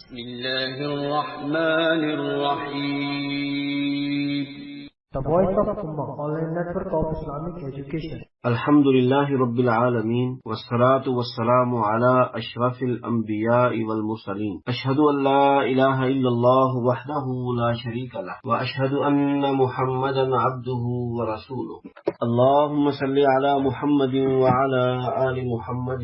بسم الله الرحمن الرحيم. The Voice of Ummah Online Network of Islamic Education. الحمد لله رب العالمين والصلاة والسلام على أشرف الأنبياء والمرسلين أشهد أن لا إله إلا الله وحده لا شريك له وأشهد أن محمدا عبده ورسوله اللهم صل على محمد وعلى آل محمد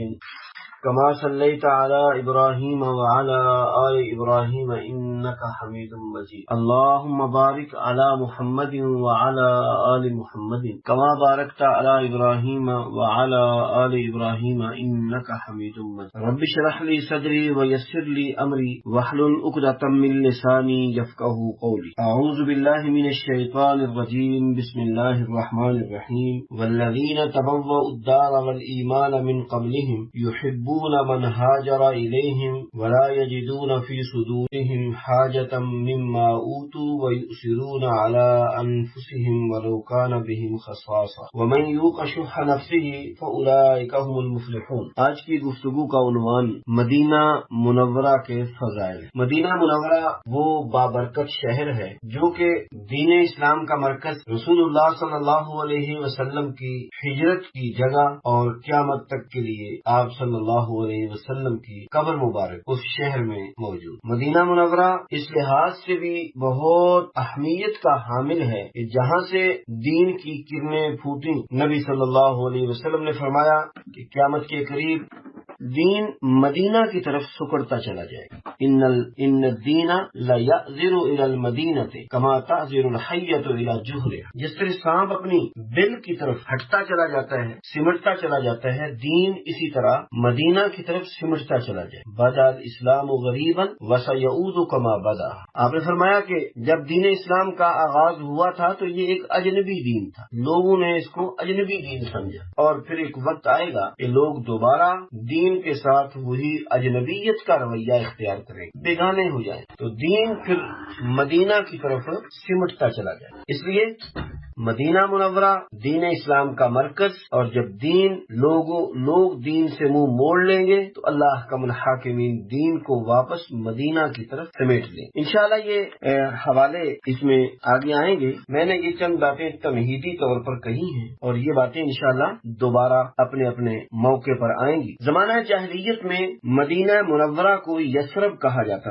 كما صليت على إبراهيم وعلى آل إبراهيم إنك حميد مجيد اللهم بارك على محمد وعلى آل محمد كما باركت على إبراهيم وعلى آل إبراهيم إنك حميد مجيد رب اشرح لي صدري ويسر لي أمري واحلل عقدة من لساني يفقهوا قولي أعوذ بالله من الشيطان الرجيم بسم الله الرحمن الرحيم والذين تبوأوا الدار والإيمان من قبلهم يحبون من هاجر إليهم ولا يجدون في صدورهم حاجة مما أوتوا ويؤثرون على أنفسهم ولو كان بهم خصاصة ومن يوق شح نفسه فأولئك هم المفلحون. آج کی گفتگو کا عنوان مدینہ منورہ کے فضائل. مدینہ منورہ وہ بابرکت شہر ہے جو کہ دین اسلام کا مرکز، رسول اللہ صلی اللہ علیہ وسلم کی ہجرت کی جگہ اور قیامت تک کے لیے آپ صلی اللہ علیہ وسلم کی قبر مبارک اس شہر میں موجود. مدینہ منورہ اس لحاظ سے بھی بہت اہمیت کا حامل ہے کہ جہاں سے دین کی کرنیں پھوٹی. نبی صلی اللہ علیہ وسلم نے فرمایا کہ قیامت کے قریب دین مدینہ کی طرف سکڑتا چلا جائے گا. ان الدین لیعذر الی المدینہ کما تعذر الحیۃ الی جحرها. جس طرح سانپ اپنی بل کی طرف ہٹتا چلا جاتا ہے، سمٹتا چلا جاتا ہے، دین اسی طرح مدینہ کی طرف سمٹتا چلا جائے. بدا الاسلام غریبا وسیعود کما بدا. آپ نے فرمایا کہ جب دین اسلام کا آغاز ہوا تھا تو یہ ایک اجنبی دین تھا، لوگوں نے اس کو اجنبی دین سمجھا، اور پھر ایک وقت آئے گا کہ لوگ دوبارہ دین کے ساتھ وہی اجنبیت کا رویہ اختیار کریں، بیگانے ہو جائیں، تو دین پھر مدینہ کی طرف سمٹتا چلا جائے. اس لیے مدینہ منورہ دین اسلام کا مرکز، اور جب لوگ دین سے منہ موڑ لیں گے تو اللہ احکم الحاکمین دین کو واپس مدینہ کی طرف سمیٹ لیں. انشاءاللہ یہ حوالے اس میں آگے آئیں گے. میں نے یہ چند باتیں تمہیدی طور پر کہی ہیں اور یہ باتیں انشاءاللہ دوبارہ اپنے اپنے موقع پر آئیں گی. زمانہ جاہلیت میں مدینہ منورہ کو یثرب کہا جاتا.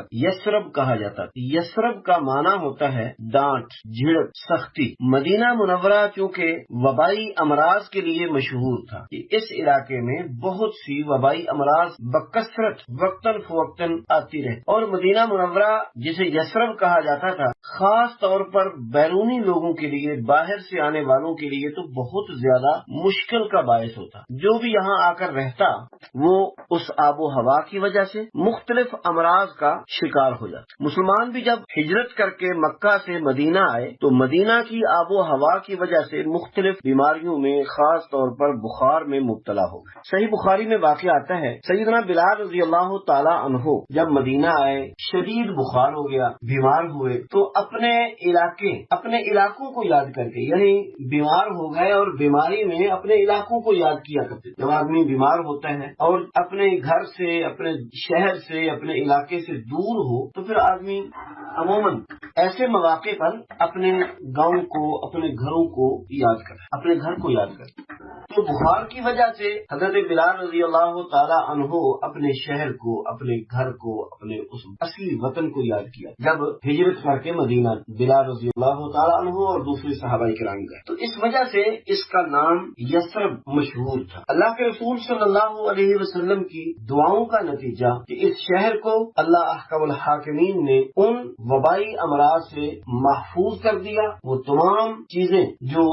یثرب کا معنی ہوتا ہے ڈانٹ، جھڑک، سختی. مدینہ منورہ چونکہ وبائی امراض کے لیے مشہور تھا کہ اس علاقے میں بہت سی وبائی امراض بکثرت وقتاً فوقتاً آتی رہے، اور مدینہ منورہ جسے یثرب کہا جاتا تھا خاص طور پر بیرونی لوگوں کے لیے، باہر سے آنے والوں کے لیے تو بہت زیادہ مشکل کا باعث ہوتا. جو بھی یہاں آ کر رہتا وہ اس آب و ہوا کی وجہ سے مختلف امراض کا شکار ہو جاتا. مسلمان بھی جب ہجرت کر کے مکہ سے مدینہ آئے تو مدینہ کی آب و ہوا کی وجہ سے مختلف بیماریوں میں، خاص طور پر بخار میں مبتلا ہو گئے. صحیح بخاری میں واقع آتا ہے سیدنا بلال رضی اللہ تعالی عنہ جب مدینہ آئے، شدید بخار ہو گیا، بیمار ہوئے، تو اپنے علاقوں کو یاد کر کے، یعنی بیمار ہو گئے اور بیماری میں اپنے علاقوں کو یاد کیا کرتے. جب آدمی بیمار ہوتا ہے اور اپنے گھر سے، اپنے شہر سے، اپنے علاقے سے دور ہو تو پھر آدمی عموماً ایسے مواقع پر اپنے گاؤں کو، اپنے گھروں کو یاد کرے، اپنے گھر کو یاد کرے. تو بخار کی وجہ سے حضرت بلال رضی اللہ تعالی عنہ اپنے شہر کو، اپنے گھر کو، اپنے اس اصلی وطن کو یاد کیا جب ہجرت کر کے مدینہ بلال رضی اللہ تعالی عنہ اور دوسرے صحابہ کرام گئے. تو اس وجہ سے اس کا نام یثرب مشہور تھا. اللہ کے رسول صلی اللہ علیہ وسلم کی دعاؤں کا نتیجہ کہ اس شہر کو اللہ احکم الحاکمین نے ان وبائی امراض سے محفوظ کر دیا. وہ تمام چیزیں جو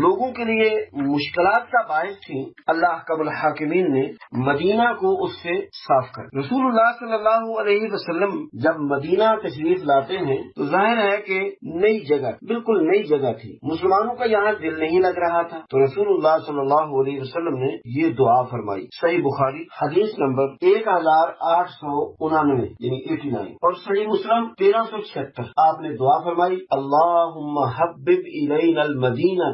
لوگوں کے لیے مشکلات کا باعث تھی، اللہ احکم الحاکمین نے مدینہ کو اس سے صاف کر. رسول اللہ صلی اللہ علیہ وسلم جب مدینہ تشریف لاتے ہیں تو ظاہر ہے کہ نئی جگہ، بالکل نئی جگہ تھی، مسلمانوں کا یہاں دل نہیں لگ رہا تھا. تو رسول اللہ صلی اللہ علیہ وسلم نے یہ دعا فرمائی. صحیح بخاری حدیث نمبر 1899 یعنی 89 اور صحیح مسلم 1376 آپ نے دعا فرمائی، اللہم حبب الینا المدینہ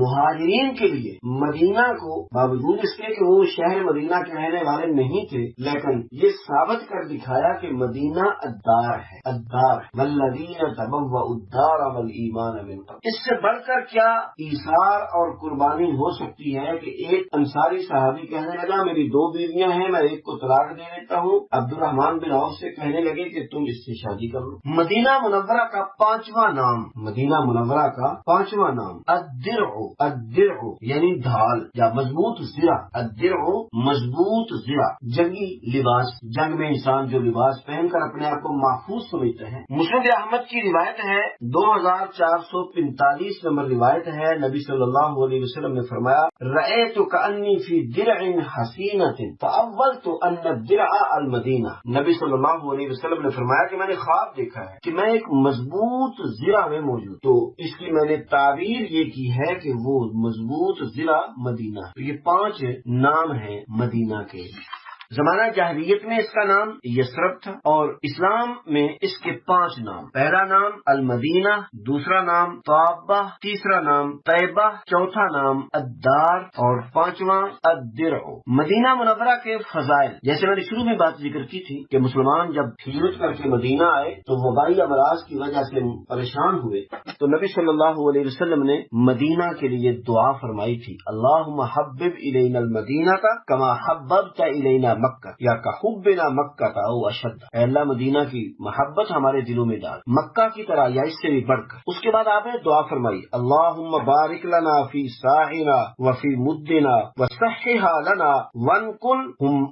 مہاجرین کے لیے مدینہ کو باوجود اس کے کہ وہ شہر مدینہ کے رہنے والے نہیں تھے، لیکن یہ ثابت کر دکھایا کہ مدینہ الدار ہے، الدار والذین تبوؤا الدار والایمان من قبل۔ اس سے بڑھ کر کیا ایثار اور قربانی ہو سکتی ہے کہ ایک انصاری صحابی کہنے لگا میری 2 بیویاں ہیں، میں ایک کو طلاق دے دیتا ہوں، عبد الرحمن بن عوف سے کہنے لگے کہ تم اس سے شادی کر لو۔ مدینہ منورہ کا 5واں نام، مدینہ منورہ کا 5واں نام الدرع، الدرع یعنی ڈھال یا مضبوط زرہ، الدرع مضبوط زرہ، جنگی لباس، جنگ میں انسان جو لباس پہن کر اپنے آپ کو محفوظ سمجھتے ہیں۔ مسند احمد کی روایت ہے، 2445 نمبر روایت ہے، نبی صلی اللہ علیہ وسلم نے فرمایا رأیت کأنی فی درع حسینۃ فاولت ان الدرع المدینہ۔ نبی صلی اللہ علیہ وسلم نے فرمایا کہ میں نے خواب دیکھا ہے کہ میں ایک مضبوط زرہ میں موجود، تو اس کی میں نے تعبیر یہ کی ہے کہ وہ مضبوط زرہ مدینہ۔ تو یہ 5 نام ہیں مدینہ کے۔ زمانہ جاہلیت میں اس کا نام یثرب تھا، اور اسلام میں اس کے 5 نام، پہلا نام المدینہ، دوسرا نام طابہ، تیسرا نام طیبہ، چوتھا نام الدار اور 5واں الدرع۔ مدینہ منورہ کے فضائل، جیسے میں نے شروع میں بات ذکر کی تھی کہ مسلمان جب ہجرت کر کے مدینہ آئے تو وبائی امراض کی وجہ سے پریشان ہوئے، تو نبی صلی اللہ علیہ وسلم نے مدینہ کے لیے دعا فرمائی تھی، اللہم حبب الینا المدینہ کما حببت الینا مکہ یا کحبنا مکہ او اشد۔ اے اللہ مدینہ کی محبت ہمارے دلوں میں ڈال، مکہ کی طرح یا اس سے بھی بڑھ کر۔ اس کے بعد آپ نے دعا فرمائی اللہم بارک لنا فی ساعنا وفی مدنا وصحھا لنا وانقل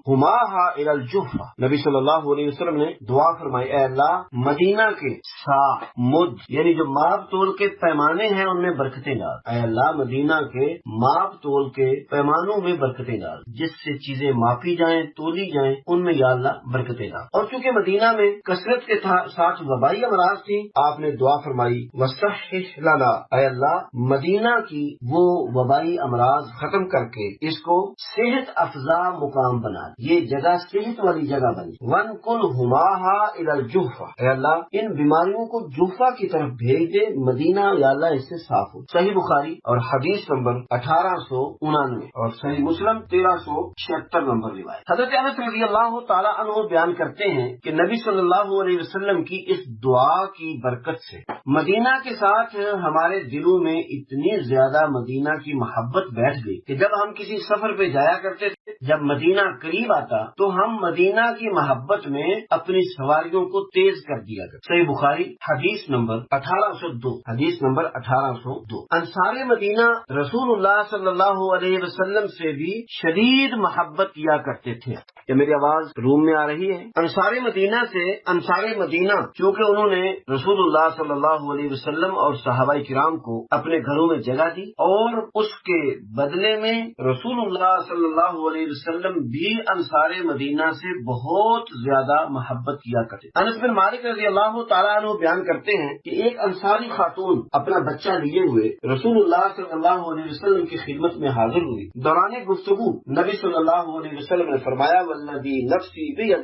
ہماہا الی الجحفہ۔ نبی صلی اللہ علیہ وسلم نے دعا فرمائی اے اللہ مدینہ کے سا مد یعنی جو ماپ تول کے پیمانے ہیں ان میں برکتیں ڈال، اے اللہ مدینہ کے ماپ تول کے پیمانوں میں برکتیں ڈال، جس سے چیزیں ماپی جائیں تولی جائیں ان میں یا اللہ برکتیں ڈال۔ اور چونکہ مدینہ میں کثرت کے ساتھ وبائی امراض تھی، آپ نے دعا فرمائی وصحح لنا، اے اللہ مدینہ کی وہ وبائی امراض ختم کر کے اس کو صحت افزا مقام بنا، یہ جگہ صحت والی جگہ بنی۔ وانقل ہماہا الی الجحفہ، اے اللہ ان بیماریوں کو جحفہ کی طرف بھیج دے، مدینہ یا اللہ اس سے صاف ہو۔ صحیح بخاری اور حدیث نمبر 1899 اور صحیح مسلم 1376 نمبر روایت۔ حضرت انس رضی اللہ تعالی عنہ بیان کرتے ہیں کہ نبی صلی اللہ علیہ وسلم کی اس دعا کی برکت سے مدینہ کے ساتھ ہمارے دلوں میں اتنی زیادہ مدینہ کی محبت بیٹھ گئی کہ جب ہم کسی سفر پہ جایا کرتے تھے، جب مدینہ قریب آتا تو ہم مدینہ کی محبت میں اپنی سواریوں کو تیز کر دیا کرتے۔ صحیح بخاری حدیث نمبر 1802، حدیث نمبر 1802۔ انصار مدینہ رسول اللہ صلی اللہ علیہ وسلم سے بھی شدید محبت کیا کرتے تھے۔ کیا میری آواز روم میں آ رہی ہے؟ انصار مدینہ سے انصار مدینہ چونکہ انہوں نے رسول اللہ صلی اللہ علیہ وسلم اور صحابہ کرام کو اپنے گھروں میں جگہ دی، اور اس کے بدلے میں رسول اللہ صلی اللہ علیہ وسلم بھی انصار مدینہ سے بہت زیادہ محبت کیا کرتے۔ انس بن مالک رضی اللہ تعالیٰ عنہ بیان کرتے ہیں کہ ایک انصاری خاتون اپنا بچہ لیے ہوئے رسول اللہ صلی اللہ علیہ وسلم کی خدمت میں حاضر ہوئی۔ دوران گفتگو نبی صلی اللہ علیہ وسلم نے فرمایا والذی نفسی بیدہ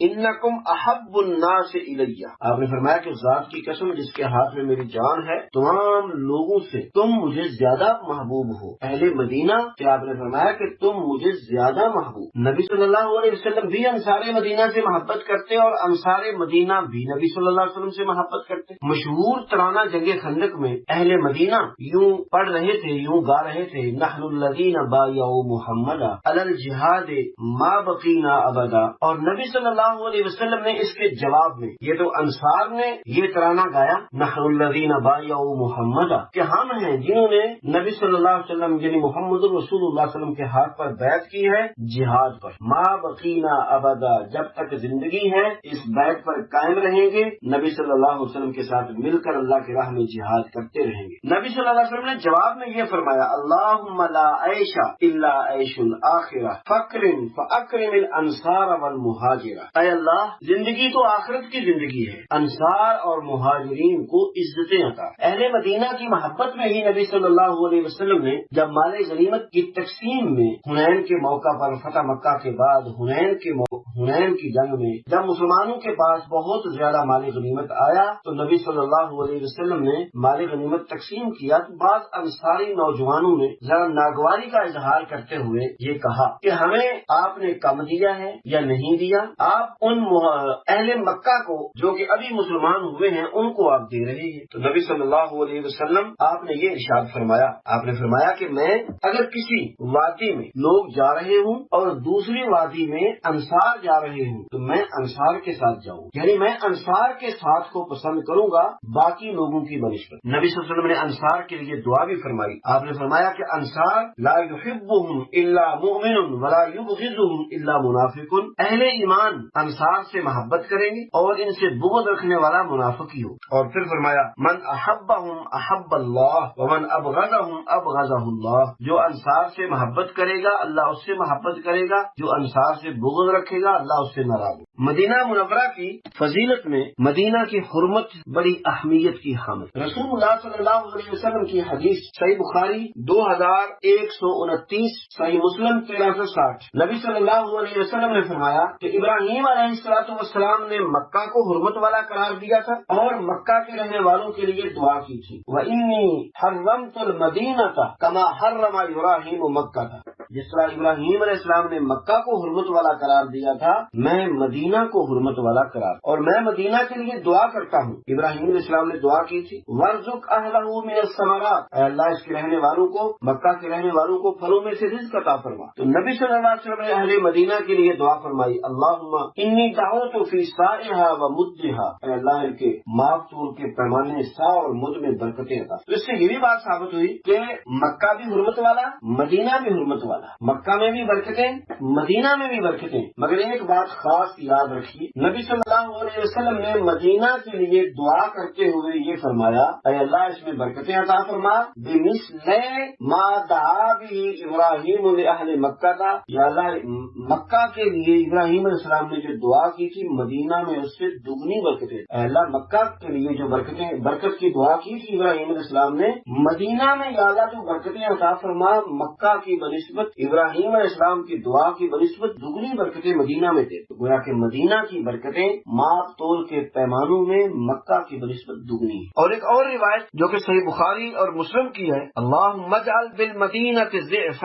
انکم احب الناس الی، آپ نے فرمایا کہ ذات کی قسم جس کے ہاتھ میں میری جان ہے، تمام لوگوں سے تم مجھے زیادہ محبوب ہو۔ اہل مدینہ سے آپ نے فرمایا کہ تم مجھے زیادہ محبوب۔ نبی صلی اللہ علیہ وسلم بھی انصار مدینہ سے محبت کرتے اور انصار مدینہ بھی نبی صلی اللہ علیہ وسلم سے محبت کرتے۔ مشہور ترانہ جنگ خندق میں اہل مدینہ یوں پڑھ رہے تھے، یوں گا رہے تھے نحن الذین بایعوا محمدا علی الجہاد ما بقینا ابدا، اور نبی صلی اللہ علیہ وسلم نے اس کے جواب میں، یہ تو انصار نے یہ ترانہ گایا نحن الذین بایعوا محمدا، کہ ہم ہیں جنہوں نے نبی صلی اللہ علیہ وسلم یعنی محمد رسول اللہ صلی اللہ علیہ وسلم کے ہاتھ پر بیعت کی ہے جہاد پر، ما بقینا ابدا، جب تک زندگی ہے اس بیعت پر قائم رہیں گے، نبی صلی اللہ علیہ وسلم کے ساتھ مل کر اللہ کی راہ میں جہاد کرتے رہیں گے۔ نبی صلی اللہ علیہ وسلم نے جواب میں یہ فرمایا اللہم لا عیش الا عیش الآخرہ فاکرم فاکرم الانصار والمہاجرہ، اے اللہ زندگی تو آخرت کی زندگی ہے، انصار اور مہاجرین کو عزتیں عطا۔ اہل مدینہ کی محبت میں ہی نبی صلی اللہ علیہ وسلم نے جب مال غنیمت کی تقسیم میں حنین کے موقع موقع پر فتح مکہ کے بعد حنین کی جنگ میں جب مسلمانوں کے پاس بہت زیادہ مال غنیمت آیا تو نبی صلی اللہ علیہ وسلم نے مال غنیمت تقسیم کیا تو بعض انصاری نوجوانوں نے ذرا ناگواری کا اظہار کرتے ہوئے یہ کہا کہ ہمیں آپ نے کم دیا ہے یا نہیں دیا، آپ ان اہل مکہ کو جو کہ ابھی مسلمان ہوئے ہیں ان کو آپ دے رہے ہیں۔ تو نبی صلی اللہ علیہ وسلم آپ نے یہ ارشاد فرمایا، آپ نے فرمایا کہ میں اگر کسی وادی میں لوگ جا رہے ہوں اور دوسری وادی میں انصار جا رہے ہوں تو میں انصار کے ساتھ جاؤں، یعنی میں انصار کے ساتھ کو پسند کروں گا باقی لوگوں کی بنسبت۔ نبی صلی اللہ علیہ وسلم نے انصار کے لیے دعا بھی فرمائی، آپ نے فرمایا کہ انصار لا يحبهم الا مؤمن ولا يبغضهم الا منافق، اہل ایمان انصار سے محبت کریں گے اور ان سے بغض رکھنے والا منافق ہی ہو۔ اور پھر فرمایا من احبهم احب اللہ ومن ابغضهم ابغضه اللہ، جو انصار سے محبت کرے گا اللہ اس سے محبت کرے گا، جو انصار سے بغض رکھے گا اللہ اس سے ناراض۔ مدینہ منورہ کی فضیلت میں مدینہ کی حرمت بڑی اہمیت کی حامل۔ رسول اللہ صلی اللہ علیہ وسلم کی حدیث صحیح بخاری 2129، صحیح مسلم 1360، نبی صلی اللہ علیہ وسلم نے فرمایا کہ ابراہیم علیہ السلام نے مکہ کو حرمت والا قرار دیا تھا اور مکہ کے رہنے والوں کے لیے دعا کی تھی، وَإِنِّي حَرَّمْتُ الْمَدِينَةَ كَمَا حَرَّمَ إِبْرَاهِيمُ مَكَّةَ، جس طرح ابراہیم علیہ السلام نے مکہ کو حرمت والا قرار دیا تھا میں مدینہ کو حرمت والا قرار، اور میں مدینہ کے لیے دعا کرتا ہوں۔ ابراہیم علیہ السلام نے دعا کی تھی وَارْزُقْ أَهْلَهُ مِنَ الثَّمَرَاتِ، اے اللہ اس کے رہنے والوں کو، مکہ کے رہنے والوں کو پھلوں میں سے رزق عطا فرما۔ تو نبی صلی اللہ علیہ وسلم نے اہل مدینہ کے لیے دعا فرمائی اللہم انی دعوت فی سائها ومدها، اے اللہ ان کے ماپ طول کے پیمانے سا اور مد میں برکتیں عطا۔ تو اس سے یہ بھی بات ثابت ہوئی کہ مکہ بھی حرمت والا مدینہ بھی حرمت والا، مکہ میں بھی برکتیں مدینہ میں بھی برکتیں، مگر ایک بات خاص یاد رکھیے، نبی صلی اللہ علیہ وسلم نے مدینہ کے لیے دعا کرتے ہوئے یہ فرمایا اے اللہ اس میں برکتیں عطا فرما بمثل ما دعا به ابراہیم لأہل مکہ تھا، یا اللہ مکہ کے لیے ابراہیم علیہ السلام نے جو دعا کی تھی مدینہ میں اس سے دگنی برکتیں، اے اللہ مکہ کے لیے جو برکت کی دعا کی تھی ابراہیم علیہ السلام نے مدینہ میں یا اللہ جو برکتیں عطا فرما مکہ کی بنسبت ابراہیم علیہ السلام کی دعا کی بنسبت دگنی برکتیں مدینہ میں دے، گویا کہ مدینہ کی برکتیں ماپ تول کے پیمانوں میں مکہ کی بنسبت دگنی۔ اور ایک اور روایت جو کہ صحیح بخاری اور مسلم کی ہے اللہم اجعل بالمدینۃ ضعف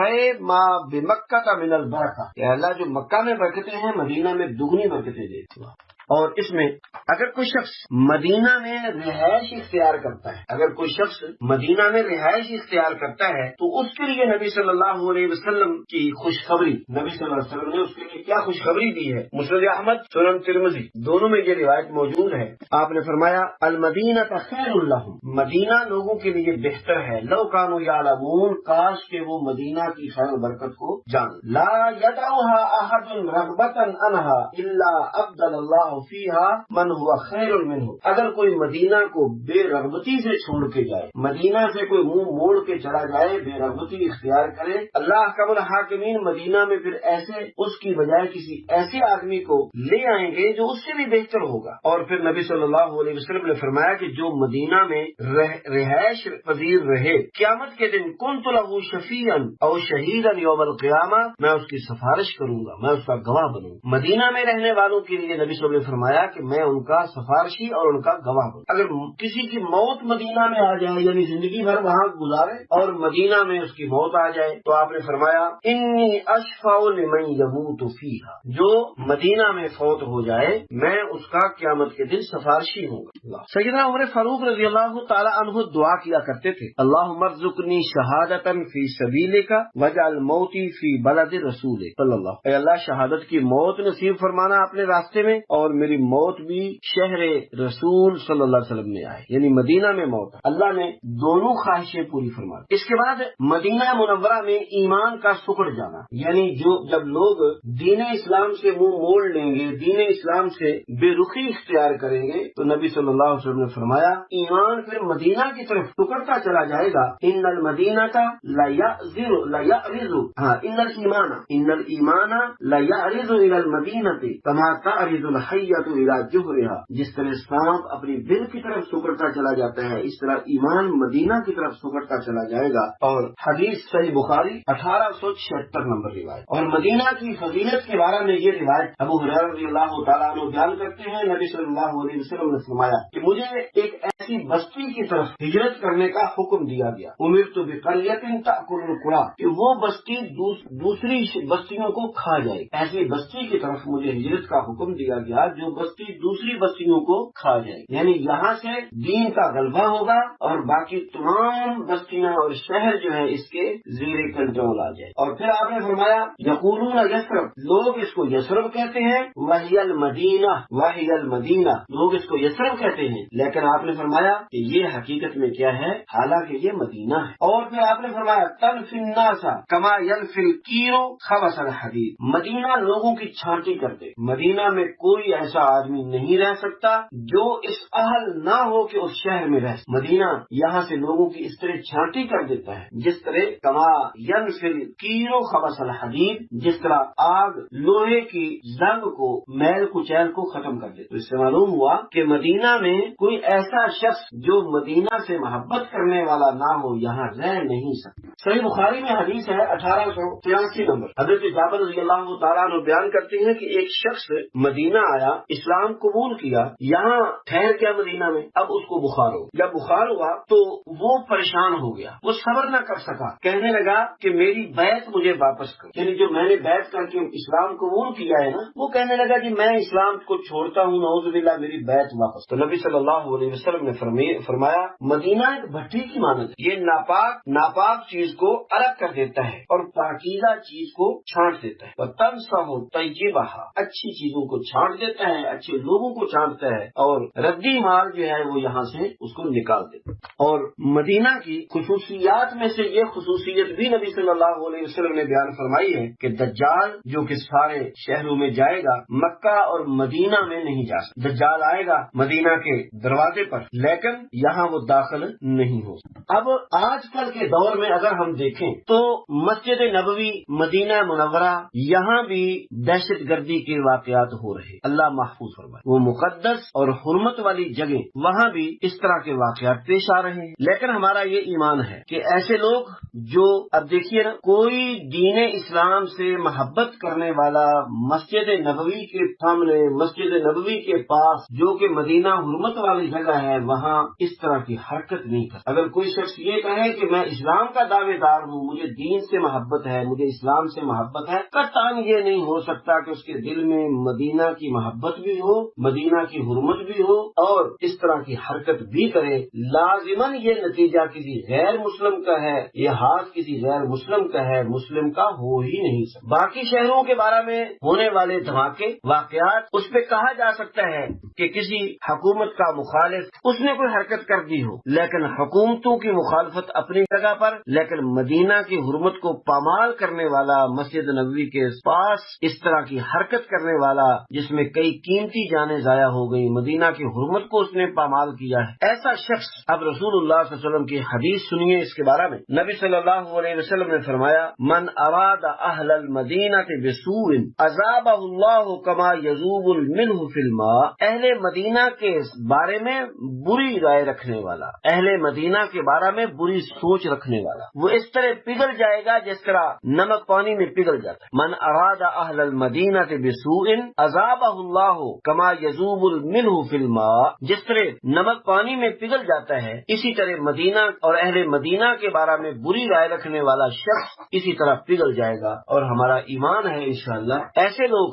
ما بمکہ من البرکہ، کہ اللہ جو مکہ میں برکتیں ہیں مدینہ میں دگنی برکتیں دے۔ اور اس میں اگر کوئی شخص مدینہ میں رہائش اختیار کرتا ہے، اگر کوئی شخص مدینہ میں رہائش اختیار کرتا ہے تو اس کے لیے نبی صلی اللہ علیہ وسلم کی خوشخبری، نبی صلی اللہ علیہ وسلم نے اس کے لیے کیا خوشخبری دی ہے، مسند احمد سنن ترمذی دونوں میں یہ روایت موجود ہے۔ آپ نے فرمایا المدینہ خیر لہم، مدینہ لوگوں کے لیے بہتر ہے، لو کانوا یعلمون، کاش کہ وہ مدینہ کی خیر و برکت کو جان، لا یدعوها احد رغبتا عنها الا ابدل اللہ فیہا من ہوا خیر منہ، اگر کوئی مدینہ کو بے رغبتی سے چھوڑ کے جائے، مدینہ سے کوئی منہ موڑ کے چلا جائے، بے رغبتی اختیار کرے، اللہ احکم الحاکمین مدینہ میں پھر ایسے اس کی بجائے کسی ایسے آدمی کو لے آئیں گے جو اس سے بھی بہتر ہوگا۔ اور پھر نبی صلی اللہ علیہ وسلم نے فرمایا کہ جو مدینہ میں رہائش پذیر رہے قیامت کے دن کنت لہ شفیعا او شہیدا یوم القیامہ، میں اس کی سفارش کروں گا، میں اس کا گواہ بنوں۔ مدینہ میں رہنے والوں کے لیے نبی صلی اللہ علیہ وسلم نے فرمایا کہ میں ان کا سفارشی اور ان کا گواہ ہوں۔ اگر کسی کی موت مدینہ میں آ جائے یعنی زندگی بھر وہاں گزارے اور مدینہ میں اس کی موت آ جائے تو آپ نے فرمایا انی اشفع لمن یموت فیہا، جو مدینہ میں فوت ہو جائے میں اس کا قیامت کے دن سفارشی ہوں گا۔ سیدنا عمر فاروق رضی اللہ تعالی عنہ دعا کیا کرتے تھے اللہم ارزقنی شہادتا فی سبیلک واجعل موتی فی بلد رسولک، صلی اللہ، اے اللہ شہادت کی موت نصیب فرمانا اپنے راستے میں اور میری موت بھی شہر رسول صلی اللہ علیہ وسلم میں آئے، یعنی مدینہ میں موت۔ اللہ نے دونوں خواہشیں پوری فرما دی۔ اس کے بعد مدینہ منورہ میں ایمان کا سکڑ جانا، یعنی جب لوگ دین اسلام سے منہ موڑ لیں گے، دین اسلام سے بے رخی اختیار کریں گے تو نبی صلی اللہ علیہ وسلم نے فرمایا ایمان پھر مدینہ کی طرف ٹکڑتا چلا جائے گا۔ ان المدینہ لیعرض، ان الایمان لیعرض الی المدینہ کما تعرض الحیۃ الحیۃ الی جحرہا، جس طرح سانپ اپنی بل کی طرف سکڑتا چلا جاتا ہے، اس طرح ایمان مدینہ کی طرف سکڑتا چلا جائے گا۔ اور حدیث صحیح بخاری 1876 نمبر روایت۔ اور مدینہ کی فضیلت کے بارے میں یہ روایت ابو ہریرہ رضی اللہ تعالیٰ عنہ بیان کرتے ہیں، نبی صلی اللہ علیہ وسلم نے فرمایا کہ مجھے ایک ایسی بستی کی طرف ہجرت کرنے کا حکم دیا گیا، امرت بقریۃ تأکل القری، کہ وہ بستی دوسری بستیوں کو کھا جائے، ایسی بستی کی طرف مجھے ہجرت کا حکم دیا گیا جو بستی دوسری بستیوں کو کھا جائے، یعنی یہاں سے دین کا غلبہ ہوگا اور باقی تمام بستیاں اور شہر جو ہے اس کے زیر کنٹرول آ جائے۔ اور پھر آپ نے فرمایا یقولون یثرب، لوگ اس کو یثرب کہتے ہیں، وہی المدینہ، وہی المدینہ، لوگ اس کو یثرب کہتے ہیں، لیکن آپ نے فرمایا کہ یہ حقیقت میں کیا ہے، حالانکہ یہ مدینہ ہے۔ اور پھر آپ نے فرمایا تنفی الناس کما ينفی القیر خبث الحدید، مدینہ لوگوں کی چھانٹی کر دے، مدینہ میں کوئی ایسا آدمی نہیں رہ سکتا جو اس اہل نہ ہو کہ اس شہر میں رہ، مدینہ یہاں سے لوگوں کی اس طرح چھانٹی کر دیتا ہے جس طرح کما ينفی القیر خبث الحدید، جس طرح آگ لوہے کی زنگ کو میل کچیل کو ختم کر دیتا۔ تو اس سے معلوم ہوا کہ مدینہ میں کوئی ایسا شخص جو مدینہ سے محبت کرنے والا نہ ہو یہاں رہ نہیں سکتا۔ صحیح بخاری میں حدیث ہے 1883 نمبر، حضرت جابر رضی اللہ تعالیٰ عنہ بیان کرتے ہیں کہ ایک شخص مدینہ آیا، اسلام قبول کیا، یہاں ٹھہر گیا مدینہ میں، اب اس کو بخار ہو، جب بخار ہوا تو وہ پریشان ہو گیا، وہ صبر نہ کر سکا، کہنے لگا کہ میری بیعت مجھے واپس کر، یعنی جو میں نے بیعت کر کے اسلام قبول کیا ہے نا، وہ کہنے لگا کہ میں اسلام کو چھوڑتا ہوں، نعوذ باللہ، میری بیعت واپس۔ تو نبی صلی اللہ علیہ وسلم نے فرمایا مدینہ ایک بھٹی کی مانند ہے، یہ ناپاک چیز کو الگ کر دیتا ہے اور پاکیزہ چیز کو چھانٹ دیتا ہے، وَتَنْسَحُ طَيِّبَهَا، اچھی چیزوں کو چھانٹ دیتا ہے، اچھے لوگوں کو چھانٹتا ہے، اور ردی مال جو ہے وہ یہاں سے اس کو نکال دیتا ہے۔ اور مدینہ کی خصوصیات میں سے یہ خصوصیت بھی نبی صلی اللہ علیہ وسلم نے بیان فرمائی ہے کہ دجال جو کہ سارے شہروں میں جائے گا، مکہ اور مدینہ میں نہیں جا سکتا۔ دجال آئے گا مدینہ کے دروازے پر، لیکن یہاں وہ داخل نہیں ہو سکتا۔ اب آج کل کے دور میں اگر ہم دیکھیں تو مسجد نبوی مدینہ منورہ، یہاں بھی دہشت گردی کے واقعات ہو رہے، اللہ محفوظ فرمائے، وہ مقدس اور حرمت والی جگہ، وہاں بھی اس طرح کے واقعات پیش آ رہے ہیں۔ لیکن ہمارا یہ ایمان ہے کہ ایسے لوگ جو، اب دیکھیے نا، کوئی دین اسلام سے محبت کرنے والا مسجد نبوی کے سامنے، مسجد نبوی کے پاس جو کہ مدینہ حرمت والی جگہ ہے، وہاں اس طرح کی حرکت نہیں کر۔ اگر کوئی شخص یہ کہے کہ میں اسلام کا دعوے دار ہوں، مجھے دین سے محبت ہے، مجھے اسلام سے محبت ہے، قطعاً یہ نہیں ہو سکتا کہ اس کے دل میں مدینہ کی محبت بھی ہو، مدینہ کی حرمت بھی ہو اور اس طرح کی حرکت بھی کرے۔ لازماً یہ نتیجہ کسی غیر مسلم کا ہے، یہ حال کسی غیر مسلم کا ہے، مسلم کا ہو ہی نہیں سکتا۔ باقی شہروں کے بارے میں ہونے والے دھماکے واقعات، اس پہ کہا جا سکتا ہے کہ کسی حکومت کا مخالف اس نے کوئی حرکت کر دی ہو، لیکن حکومتوں کی مخالفت اپنی جگہ پر، لیکن مدینہ کی حرمت کو پامال کرنے والا، مسجد نبوی کے پاس اس طرح کی حرکت کرنے والا جس میں کئی قیمتی جانیں ضائع ہو گئی، مدینہ کی حرمت کو اس نے پامال کیا ہے، ایسا شخص، اب رسول اللہ صلی اللہ علیہ وسلم کی حدیث سنیے اس کے بارے میں۔ نبی صلی اللہ علیہ وسلم نے فرمایا من اراد اہل المدینہ بسوء عذابہ اللہ کما یذوب الملح فی الماء، اہل مدینہ کے بارے میں بری رائے رکھنے والا، اہل مدینہ کے بارے میں بری سوچ رکھنے والا، وہ اس طرح پگھل جائے گا جس طرح نمک پانی میں پگھل جاتا ہے۔ من اراد اہل المدینہ بسوء عذابہ اللہ کما یذوب الملح فی الماء، جس طرح نمک پانی میں پگھل جاتا ہے، اسی طرح مدینہ اور اہل مدینہ کے بارے میں بری رائے رکھنے والا شخص اسی طرح پگھل جائے گا۔ اور ہمارا ایمان ہے انشاءاللہ ایسے لوگ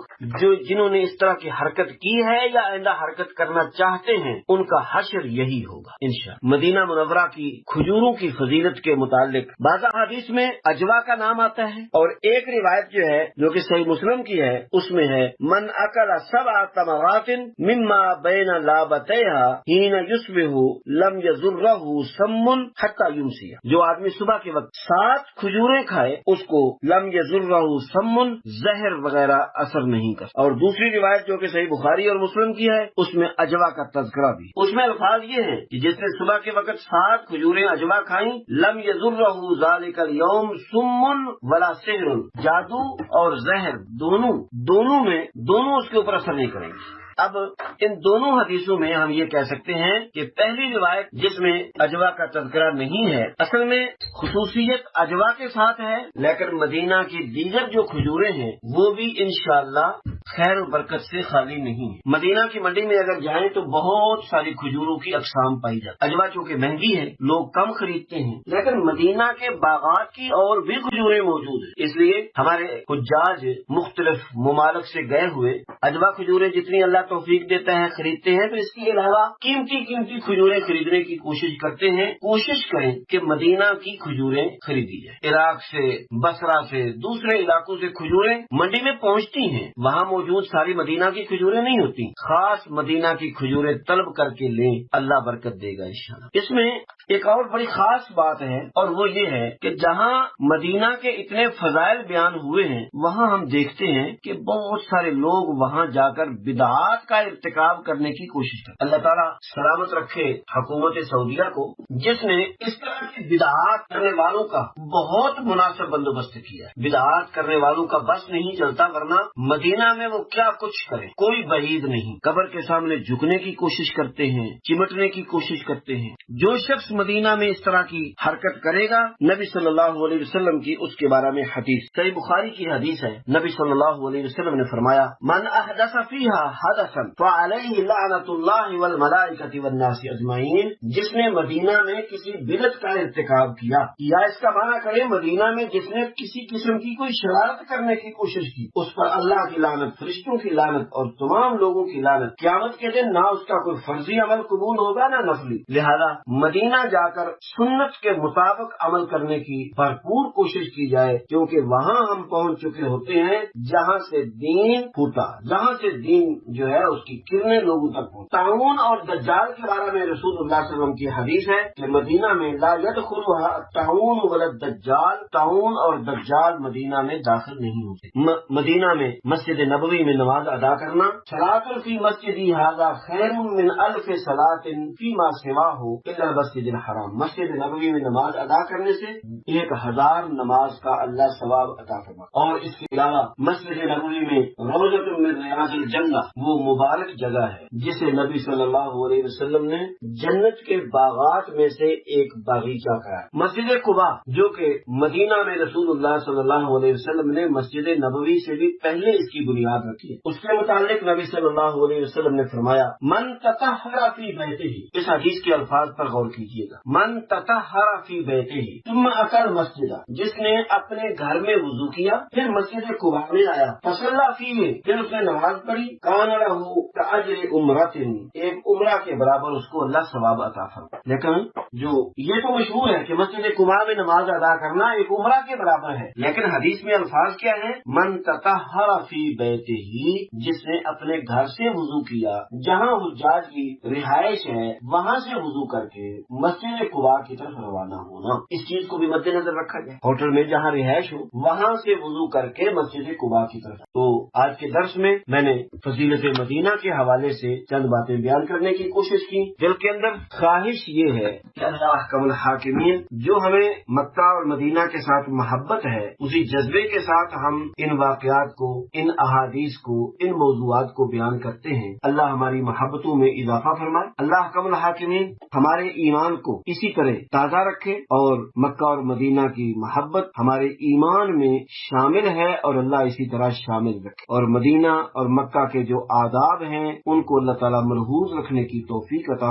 جنہوں نے اس طرح کی حرکت کی ہے یا آئندہ حرکت کرنا چاہتے ہیں، ان کا حشر یہی ہوگا انشاءاللہ۔ مدینہ منورہ کی کھجوروں کی فضیلت کے متعلق بعض حدیث میں اجوا کا نام آتا ہے، اور ایک روایت جو ہے جو کہ صحیح مسلم کی ہے اس میں ہے من اکل 7 تمرات مما بین لابتیہا حین یصبح لم یضرہ سم حتی یمسی، جو آدمی صبح کے وقت 7 کھجوریں کھائے اس کو لم یضرہ سم، زہر وغیرہ اثر نہیں کر۔ اور دوسری روایت جو کہ صحیح بخاری اور مسلم کی ہے اس میں اجوا کا تذکرہ بھی، اس میں الفاظ یہ ہیں کہ جس نے صبح کے وقت 7 کھجوریں اجوا کھائیں لم یضرہ ذالک اليوم سم ولا سحر، جادو اور زہر دونوں اس کے اوپر اثر نہیں کریں گے۔ اب ان دونوں حدیثوں میں ہم یہ کہہ سکتے ہیں کہ پہلی روایت جس میں اجوا کا تذکرہ نہیں ہے، اصل میں خصوصیت اجوا کے ساتھ ہے، لیکن مدینہ کی دیگر جو کھجوریں ہیں وہ بھی انشاءاللہ خیر و برکت سے خالی نہیں ہے۔ مدینہ کی منڈی میں اگر جائیں تو بہت ساری کھجوروں کی اقسام پائی جاتی۔ اجوا چونکہ مہنگی ہے، لوگ کم خریدتے ہیں، لیکن مدینہ کے باغات کی اور بھی کھجوریں موجود ہیں، اس لیے ہمارے حجاج مختلف ممالک سے گئے ہوئے اجوا کھجوریں جتنی اللہ توفیق دیتا ہے خریدتے ہیں، تو اس کے علاوہ قیمتی کھجوریں خریدنے کی کوشش کرتے ہیں۔ کوشش کریں کہ مدینہ کی کھجوریں خریدی جائیں۔ عراق سے، بصرہ سے، دوسرے علاقوں سے کھجوریں منڈی میں پہنچتی ہیں، وہاں موجود ساری مدینہ کی کھجوریں نہیں ہوتی، خاص مدینہ کی کھجوریں طلب کر کے لیں، اللہ برکت دے گا انشاءاللہ۔ اس میں ایک اور بڑی خاص بات ہے، اور وہ یہ ہے کہ جہاں مدینہ کے اتنے فضائل بیان ہوئے ہیں وہاں ہم دیکھتے ہیں کہ بہت سارے لوگ وہاں جا کر بدعات کا ارتکاب کرنے کی کوشش کرتے ہیں۔ اللہ تعالیٰ سلامت رکھے حکومت سعودیہ کو، جس نے اس طرح کی بدعات کرنے والوں کا بہت مناسب بندوبست کیا ہے۔ بدعات کرنے والوں کا بس نہیں چلتا، ورنہ مدینہ میں وہ کیا کچھ کرے کوئی بعید نہیں۔ قبر کے سامنے جھکنے کی کوشش کرتے ہیں، چمٹنے کی کوشش کرتے ہیں۔ جو شخص مدینہ میں اس طرح کی حرکت کرے گا، نبی صلی اللہ علیہ وسلم کی اس کے بارے میں حدیث صحیح بخاری کی حدیث ہے، نبی صلی اللہ علیہ وسلم نے فرمایا، من احدث فیہا حدثا فعلیہ لعنۃ اللہ والملائکۃ والناس اجمعین، جس نے مدینہ میں کسی بدعت کا ارتکاب کیا، یا اس کا معنی کرے مدینہ میں جس نے کسی قسم کی کوئی شرارت کرنے کی کوشش کی، اس پر اللہ کی لعنت، فرشتوں کی لعنت اور تمام لوگوں کی لعنت۔ قیامت کے دن نہ اس کا کوئی فرضی عمل قبول ہوگا نہ نفلی۔ لہذا مدینہ جا کر سنت کے مطابق عمل کرنے کی بھرپور کوشش کی جائے، کیونکہ وہاں ہم پہنچ چکے ہوتے ہیں جہاں سے دین پھوٹا، جہاں سے دین جو ہے اس کی کرنیں لوگوں تک پہنچ۔ طاعون اور دجال کے بارے میں رسول اللہ صلی اللہ علیہ وسلم کی حدیث ہے کہ مدینہ میں لا يدخلها الطاعون ولا الدجال، طاعون اور دجال مدینہ میں داخل نہیں ہوتے۔ مدینہ میں مسجد نبوی میں نماز ادا کرنا، صلاۃ فی مسجدی ھذا خیر من الف صلاۃ فیما سواہ الا المسجد الحرام، مسجد نبوی میں نماز ادا کرنے سے 1000 نماز کا اللہ ثواب عطا فرما۔ اور اس کے علاوہ مسجد نبوی میں روضۃ من ریاض الجنہ، وہ مبارک جگہ ہے جسے نبی صلی اللہ علیہ وسلم نے جنت کے باغات میں سے ایک باغیچہ کہا۔ مسجد قباء جو کہ مدینہ میں رسول اللہ صلی اللہ علیہ وسلم نے مسجد نبوی سے بھی پہلے اس کی بنیاد رکھی ہے، اس کے متعلق نبی صلی اللہ علیہ وسلم نے فرمایا، من تطہر فی بیتہ، اس حدیث کے الفاظ پر غور کیجیے گا، من تطہر فی بیتہ ثم اتى المسجد، جس نے اپنے گھر میں وضو کیا پھر مسجد قباء میں آیا، فصلی فیہ، پھر اس نے نماز پڑھی، کان لہ کاجر عمرۃ، ایک عمرہ کے برابر اس کو اللہ ثواب عطا فرما۔ لیکن جو یہ تو مشہور ہے کہ مسجد قباء میں نماز ادا کرنا ایک عمرہ کے برابر ہے، لیکن حدیث میں الفاظ کیا ہیں، من تطہر فی بیتہ، جس نے اپنے گھر سے وضو کیا، جہاں حجاج کی رہائش ہے وہاں سے وضو کر کے مسجد قباء کی طرف روانہ ہونا، اس چیز کو بھی مد نظر رکھا جائے۔ ہوٹل میں جہاں رہائش ہو وہاں سے وضو کر کے مسجد قباء کی طرف۔ تو آج کے درس میں میں نے فضیلت مدینہ کے حوالے سے چند باتیں بیان کرنے کی کوشش کی۔ دل کے اندر خواہش یہ ہے کہ اللہ احکم الحاکمین، جو ہمیں مکہ اور مدینہ کے ساتھ محبت ہے، اسی جذبے کے ساتھ ہم ان واقعات کو، ان احادیث کو، ان موضوعات کو بیان کرتے ہیں، اللہ ہماری محبتوں میں اضافہ فرمائے۔ اللہ احکم الحاکمین ہمارے ایمان کو اسی طرح تازہ رکھے، اور مکہ اور مدینہ کی محبت ہمارے ایمان میں شامل ہے، اور اللہ اسی طرح شامل رکھے، اور مدینہ اور مکہ کے جو آداب ہیں ان کو اللہ تعالیٰ ملحوظ رکھنے کی توفیق عطا